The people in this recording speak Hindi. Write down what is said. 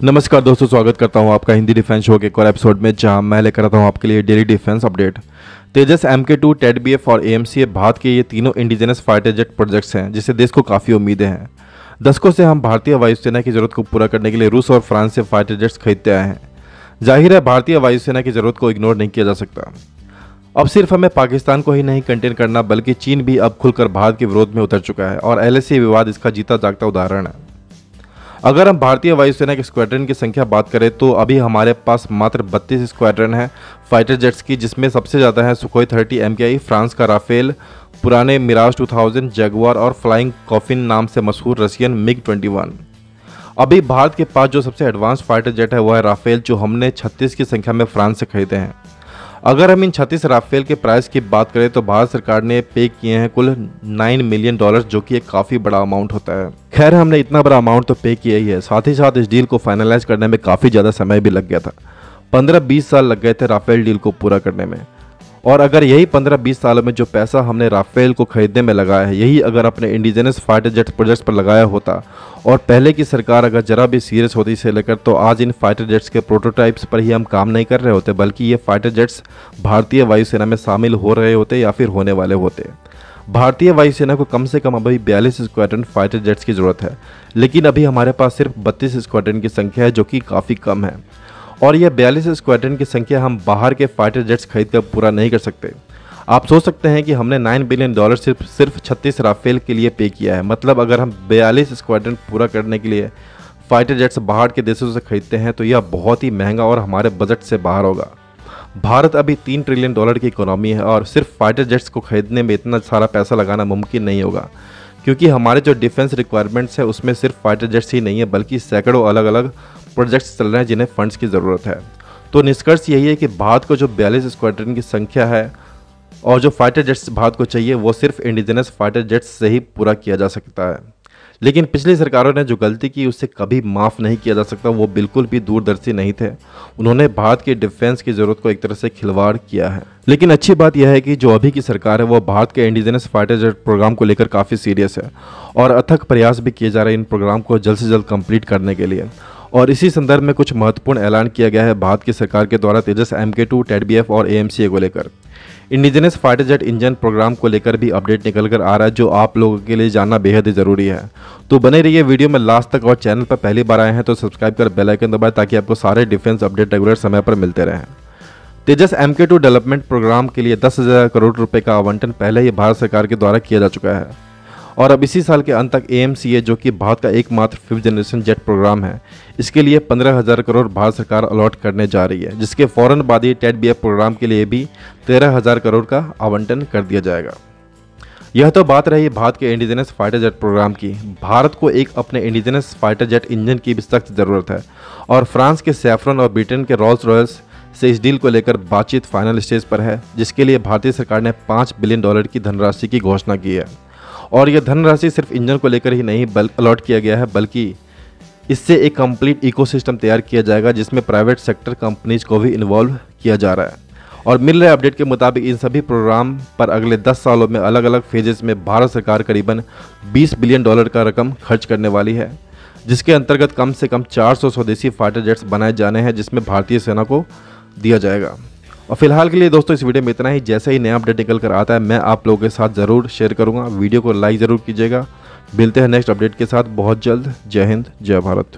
नमस्कार दोस्तों, स्वागत करता हूं आपका हिंदी डिफेंस शो के एक और एपिसोड में, जहां मैं लेकर आता हूं आपके लिए डेली डिफेंस अपडेट। तेजस, MK2, TED-BF और AMCA भारत के ये तीनों इंडिजिनस फाइटर जेट प्रोजेक्ट्स हैं जिससे देश को काफ़ी उम्मीदें हैं। दशकों से हम भारतीय वायुसेना की ज़रूरत को पूरा करने के लिए रूस और फ्रांस से फाइटर जेट्स खरीदते आए हैं। जाहिर है, भारतीय वायुसेना की ज़रूरत को इग्नोर नहीं किया जा सकता। अब सिर्फ हमें पाकिस्तान को ही नहीं कंटेन करना, बल्कि चीन भी अब खुलकर भारत के विरोध में उतर चुका है और LAC विवाद इसका जीता जागता उदाहरण है। अगर हम भारतीय वायुसेना के स्क्वाड्रन की संख्या बात करें तो अभी हमारे पास मात्र 32 स्क्वाड्रन है फाइटर जेट्स की, जिसमें सबसे ज़्यादा है सुखोई 30 MKI, फ्रांस का राफेल, पुराने मिराज 2000, जगुआर और फ्लाइंग कॉफिन नाम से मशहूर रशियन MiG-21। अभी भारत के पास जो सबसे एडवांस फाइटर जेट है वह है राफेल, जो हमने 36 की संख्या में फ्रांस से खरीदे हैं। अगर हम इन 36 राफेल के प्राइस की बात करें तो भारत सरकार ने पे किए हैं कुल $9 मिलियन, जो कि एक काफ़ी बड़ा अमाउंट होता है। खैर, हमने इतना बड़ा अमाउंट तो पे किया ही है, साथ ही साथ इस डील को फाइनलाइज करने में काफ़ी ज़्यादा समय भी लग गया था। 15-20 साल लग गए थे राफेल डील को पूरा करने में। और अगर यही 15-20 सालों में जो पैसा हमने राफेल को खरीदने में लगाया है, यही अगर अपने इंडिजिनस फाइटर जेट प्रोजेक्ट्स पर लगाया होता और पहले की सरकार अगर जरा भी सीरियस होती इसे लेकर, तो आज इन फाइटर जेट्स के प्रोटोटाइप्स पर ही हम काम नहीं कर रहे होते, बल्कि ये फाइटर जेट्स भारतीय वायुसेना में शामिल हो रहे होते या फिर होने वाले होते। भारतीय वायुसेना को कम से कम अभी 42 स्क्वाड्रन फाइटर जेट्स की ज़रूरत है, लेकिन अभी हमारे पास सिर्फ 32 स्क्वाड्रन की संख्या है, जो कि काफ़ी कम है। और यह 42 स्क्वाड्रन की संख्या हम बाहर के फाइटर जेट्स खरीद कर पूरा नहीं कर सकते। आप सोच सकते हैं कि हमने $9 बिलियन सिर्फ 36 राफेल के लिए पे किया है। मतलब अगर हम 42 स्क्वाड्रन पूरा करने के लिए फाइटर जेट्स बाहर के देशों से खरीदते हैं तो यह बहुत ही महंगा और हमारे बजट से बाहर होगा। भारत अभी $3 ट्रिलियन की इकोनॉमी है और सिर्फ फाइटर जेट्स को खरीदने में इतना सारा पैसा लगाना मुमकिन नहीं होगा, क्योंकि हमारे जो डिफेंस रिक्वायरमेंट्स है उसमें सिर्फ फाइटर जेट्स ही नहीं है, बल्कि सैकड़ों अलग अलग प्रोजेक्ट्स चल रहे हैं जिन्हें फंड्स की ज़रूरत है। तो निष्कर्ष यही है कि भारत को जो 42 स्क्वाड्रन की संख्या है और जो फाइटर जेट्स भारत को चाहिए वो सिर्फ इंडिजिनस फाइटर जेट्स से ही पूरा किया जा सकता है। लेकिन पिछली सरकारों ने जो गलती की उससे कभी माफ़ नहीं किया जा सकता। वो बिल्कुल भी दूरदर्शी नहीं थे, उन्होंने भारत की डिफेंस की ज़रूरत को एक तरह से खिलवाड़ किया है। लेकिन अच्छी बात यह है कि जो अभी की सरकार है वो भारत के इंडिजिनस फाइटर जेट प्रोग्राम को लेकर काफ़ी सीरियस है और अथक प्रयास भी किए जा रहे हैं इन प्रोग्राम को जल्द से जल्द कंप्लीट करने के लिए। और इसी संदर्भ में कुछ महत्वपूर्ण ऐलान किया गया है भारत की सरकार के द्वारा तेजस, MK2, TED-BF और AMCA को लेकर। Indigenous fighter jet engine program को लेकर भी अपडेट निकल कर आ रहा है, जो आप लोगों के लिए जानना बेहद ही ज़रूरी है। तो बने रहिए वीडियो में लास्ट तक, और चैनल पर पहली बार आए हैं तो सब्सक्राइब कर बेल आइकन दबाएं ताकि आपको सारे डिफेंस अपडेट रेगुलर समय पर मिलते रहें। तेजस MK2 डेवलपमेंट प्रोग्राम के लिए 10,000 करोड़ रुपए का आवंटन पहले ही भारत सरकार के द्वारा किया जा चुका है और अब इसी साल के अंत तक AMCA, जो कि भारत का एकमात्र 5th जनरेशन जेट प्रोग्राम है, इसके लिए 15,000 करोड़ भारत सरकार अलॉट करने जा रही है, जिसके फौरन बाद ही TED-BF प्रोग्राम के लिए भी 13,000 करोड़ का आवंटन कर दिया जाएगा। यह तो बात रही भारत के इंडिजिनस फाइटर जेट प्रोग्राम की। भारत को एक अपने इंडिजिनस फाइटर जेट इंजन की भी सख्त ज़रूरत है और फ्रांस के सैफ्रन और ब्रिटेन के रॉल्स रॉयल्स से इस डील को लेकर बातचीत फाइनल स्टेज पर है, जिसके लिए भारतीय सरकार ने $5 बिलियन की धनराशि की घोषणा की है। और यह धनराशि सिर्फ इंजन को लेकर ही नहीं अलॉट किया गया है, बल्कि इससे एक कंप्लीट इकोसिस्टम तैयार किया जाएगा जिसमें प्राइवेट सेक्टर कंपनीज को भी इन्वॉल्व किया जा रहा है। और मिल रहे अपडेट के मुताबिक इन सभी प्रोग्राम पर अगले 10 सालों में अलग अलग फेजेस में भारत सरकार करीबन $20 बिलियन का रकम खर्च करने वाली है, जिसके अंतर्गत कम से कम 400 स्वदेशी फाइटर जेट्स बनाए जाने हैं, जिसमें भारतीय सेना को दिया जाएगा। और फिलहाल के लिए दोस्तों इस वीडियो में इतना ही। जैसे ही नया अपडेट निकल कर आता है मैं आप लोगों के साथ ज़रूर शेयर करूंगा। वीडियो को लाइक ज़रूर कीजिएगा। मिलते हैं नेक्स्ट अपडेट के साथ बहुत जल्द। जय हिंद, जय भारत।